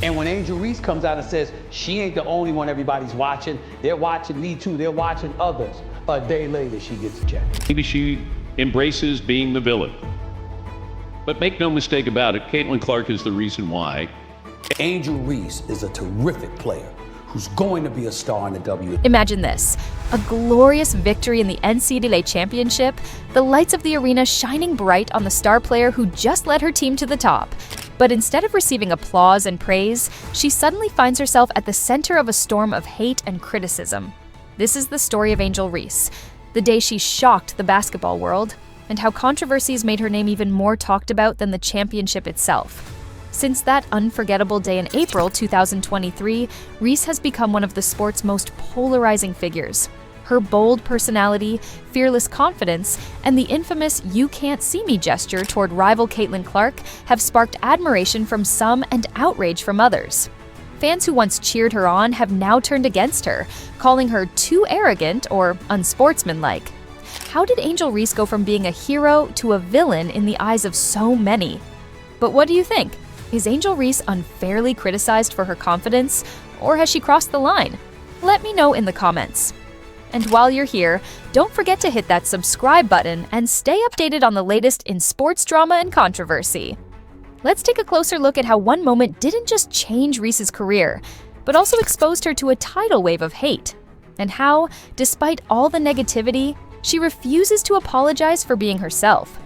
And when Angel Reese comes out and says she ain't the only one everybody's watching, they're watching me too, they're watching others, a day later she gets a check. Maybe she embraces being the villain. But make no mistake about it, Caitlin Clark is the reason why. Angel Reese is a terrific player who's going to be a star in the W. Imagine this, a glorious victory in the NCAA Championship, the lights of the arena shining bright on the star player who just led her team to the top. But instead of receiving applause and praise, she suddenly finds herself at the center of a storm of hate and criticism. This is the story of Angel Reese, the day she shocked the basketball world, and how controversies made her name even more talked about than the championship itself. Since that unforgettable day in April 2023, Reese has become one of the sport's most polarizing figures. Her bold personality, fearless confidence, and the infamous "you can't see me" gesture toward rival Caitlin Clark have sparked admiration from some and outrage from others. Fans who once cheered her on have now turned against her, calling her too arrogant or unsportsmanlike. How did Angel Reese go from being a hero to a villain in the eyes of so many? But what do you think? Is Angel Reese unfairly criticized for her confidence, or has she crossed the line? Let me know in the comments. And while you're here, don't forget to hit that subscribe button and stay updated on the latest in sports drama and controversy. Let's take a closer look at how one moment didn't just change Reese's career, but also exposed her to a tidal wave of hate, and how, despite all the negativity, she refuses to apologize for being herself.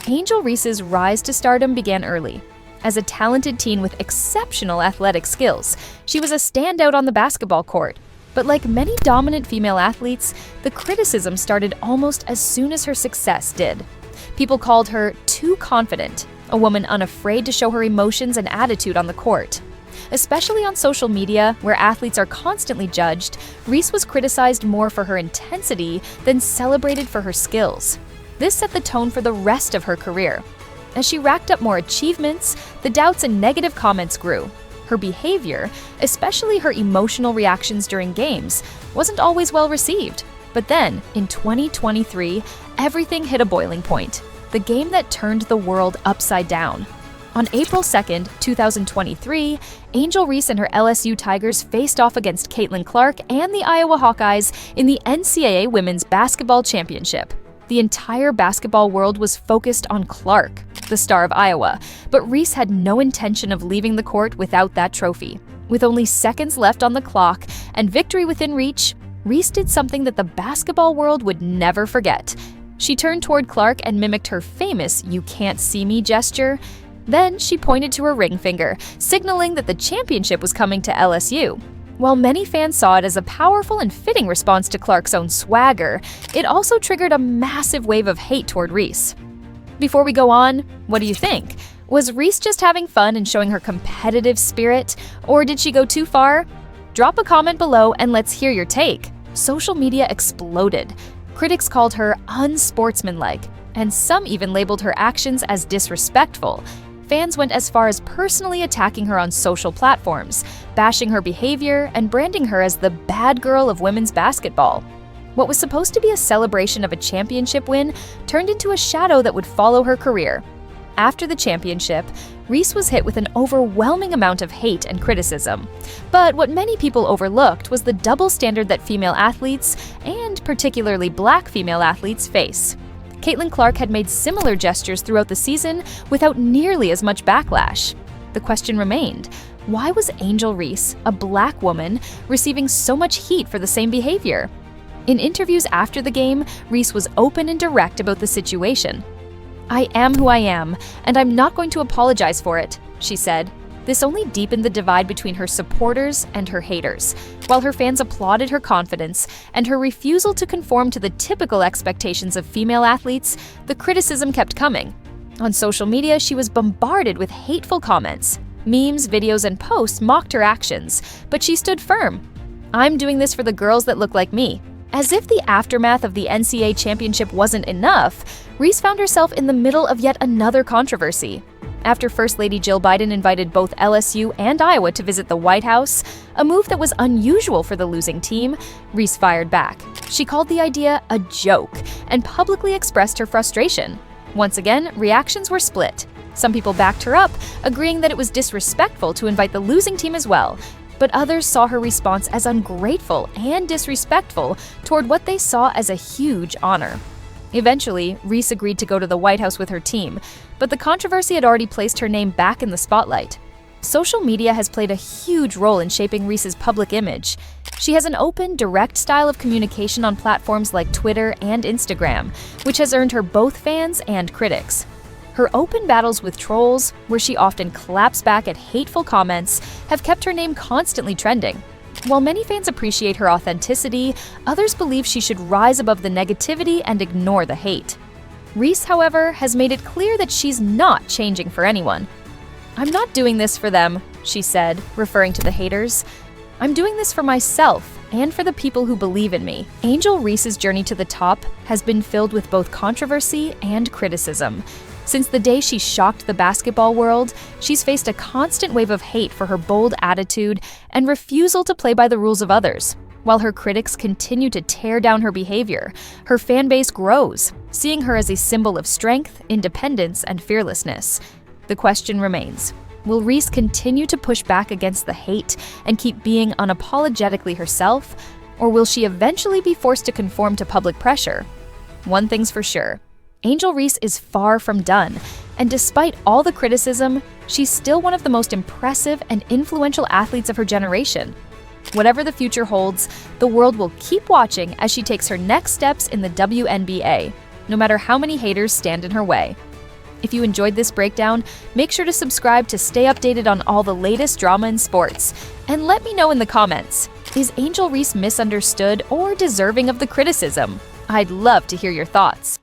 Angel Reese's rise to stardom began early. As a talented teen with exceptional athletic skills, she was a standout on the basketball court. But like many dominant female athletes, the criticism started almost as soon as her success did. People called her too confident, a woman unafraid to show her emotions and attitude on the court. Especially on social media, where athletes are constantly judged, Reese was criticized more for her intensity than celebrated for her skills. This set the tone for the rest of her career. As she racked up more achievements, the doubts and negative comments grew. Her behavior, especially her emotional reactions during games, wasn't always well received. But then, in 2023, everything hit a boiling point, the game that turned the world upside down. On April 2nd, 2023, Angel Reese and her LSU Tigers faced off against Caitlin Clark and the Iowa Hawkeyes in the NCAA Women's Basketball Championship. The entire basketball world was focused on Clark, the star of Iowa, but Reese had no intention of leaving the court without that trophy. With only seconds left on the clock and victory within reach, Reese did something that the basketball world would never forget. She turned toward Clark and mimicked her famous "you can't see me" gesture. Then she pointed to her ring finger, signaling that the championship was coming to LSU. While many fans saw it as a powerful and fitting response to Clark's own swagger, it also triggered a massive wave of hate toward Reese. Before we go on, what do you think? Was Reese just having fun and showing her competitive spirit, or did she go too far? Drop a comment below and let's hear your take. Social media exploded. Critics called her unsportsmanlike, and some even labeled her actions as disrespectful. Fans went as far as personally attacking her on social platforms, bashing her behavior, and branding her as the bad girl of women's basketball. What was supposed to be a celebration of a championship win turned into a shadow that would follow her career. After the championship, Reese was hit with an overwhelming amount of hate and criticism. But what many people overlooked was the double standard that female athletes, and particularly Black female athletes, face. Caitlin Clark had made similar gestures throughout the season without nearly as much backlash. The question remained, why was Angel Reese, a Black woman, receiving so much heat for the same behavior? In interviews after the game, Reese was open and direct about the situation. "I am who I am, and I'm not going to apologize for it," she said. This only deepened the divide between her supporters and her haters. While her fans applauded her confidence and her refusal to conform to the typical expectations of female athletes, the criticism kept coming. On social media, she was bombarded with hateful comments. Memes, videos, and posts mocked her actions, but she stood firm. "I'm doing this for the girls that look like me." As if the aftermath of the NCAA Championship wasn't enough, Reese found herself in the middle of yet another controversy. After First Lady Jill Biden invited both LSU and Iowa to visit the White House, a move that was unusual for the losing team, Reese fired back. She called the idea a joke and publicly expressed her frustration. Once again, reactions were split. Some people backed her up, agreeing that it was disrespectful to invite the losing team as well. But others saw her response as ungrateful and disrespectful toward what they saw as a huge honor. Eventually, Reese agreed to go to the White House with her team, but the controversy had already placed her name back in the spotlight. Social media has played a huge role in shaping Reese's public image. She has an open, direct style of communication on platforms like Twitter and Instagram, which has earned her both fans and critics. Her open battles with trolls, where she often claps back at hateful comments, have kept her name constantly trending. While many fans appreciate her authenticity, others believe she should rise above the negativity and ignore the hate. Reese, however, has made it clear that she's not changing for anyone. "I'm not doing this for them," she said, referring to the haters. "I'm doing this for myself and for the people who believe in me." Angel Reese's journey to the top has been filled with both controversy and criticism. Since the day she shocked the basketball world, she's faced a constant wave of hate for her bold attitude and refusal to play by the rules of others. While her critics continue to tear down her behavior, her fan base grows, seeing her as a symbol of strength, independence, and fearlessness. The question remains, will Reese continue to push back against the hate and keep being unapologetically herself, or will she eventually be forced to conform to public pressure? One thing's for sure. Angel Reese is far from done, and despite all the criticism, she's still one of the most impressive and influential athletes of her generation. Whatever the future holds, the world will keep watching as she takes her next steps in the WNBA, no matter how many haters stand in her way. If you enjoyed this breakdown, make sure to subscribe to stay updated on all the latest drama in sports. And let me know in the comments, is Angel Reese misunderstood or deserving of the criticism? I'd love to hear your thoughts.